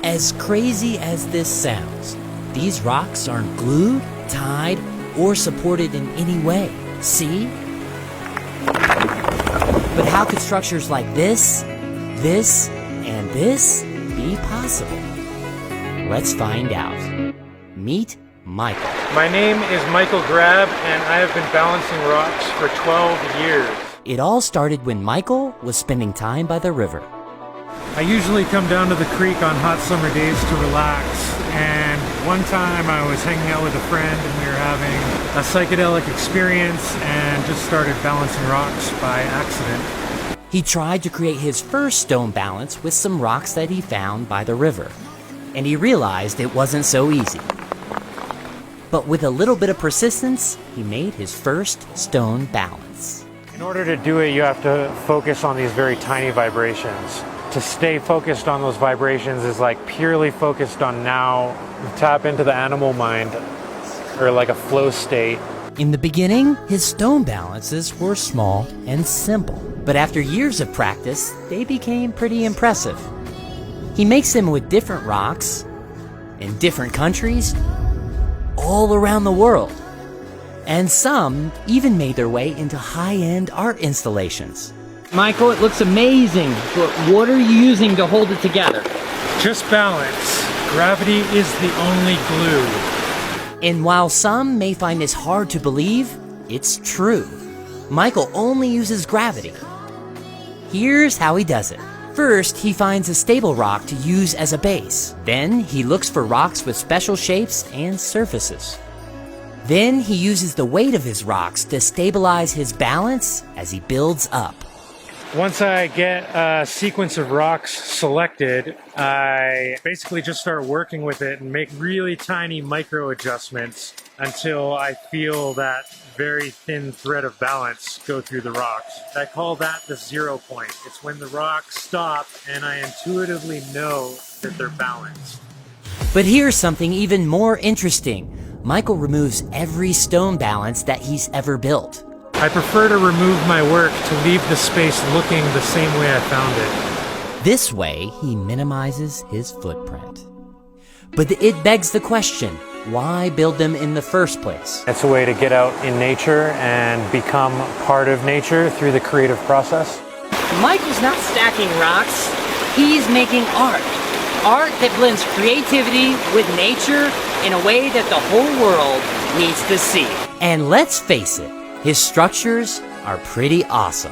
As crazy as this sounds, these rocks aren't glued, tied, or supported in any way. See? But how could structures like this, and this be possible? Let's find out. Meet Michael. My name is Michael Grab, and I have been balancing rocks for 12 years. It all started when Michael was spending time by the river. I usually come down to the creek on hot summer days to relax, and one time I was hanging out with a friend and we were having a psychedelic experience and just started balancing rocks by accident. He tried to create his first stone balance with some rocks that he found by the river, and he realized it wasn't so easy. But with a little bit of persistence, he made his first stone balance. In order to do it, you have to focus on these very tiny vibrations. To stay focused on those vibrations is like purely focused on now. You tap into the animal mind, or like a flow state. In the beginning, his stone balances were small and simple. But after years of practice, they became pretty impressive. He makes them with different rocks, in different countries, all around the world. And some even made their way into high-end art installations. Michael, it looks amazing, but what are you using to hold it together? Just balance. Gravity is the only glue. And while some may find this hard to believe, it's true. Michael only uses gravity. Here's how he does it. First, he finds a stable rock to use as a base. Then, he looks for rocks with special shapes and surfaces. Then, he uses the weight of his rocks to stabilize his balance as he builds up. Once I get a sequence of rocks selected, I basically just start working with it and make really tiny micro adjustments until I feel that very thin thread of balance go through the rocks. I call that the 0 point. It's when the rocks stop and I intuitively know that they're balanced. But here's something even more interesting. Michael removes every stone balance that he's ever built. I prefer to remove my work to leave the space looking the same way I found it. This way, he minimizes his footprint. But it begs the question, why build them in the first place? It's a way to get out in nature and become part of nature through the creative process. Michael's not stacking rocks, he's making art. Art that blends creativity with nature in a way that the whole world needs to see. And let's face it, his structures are pretty awesome.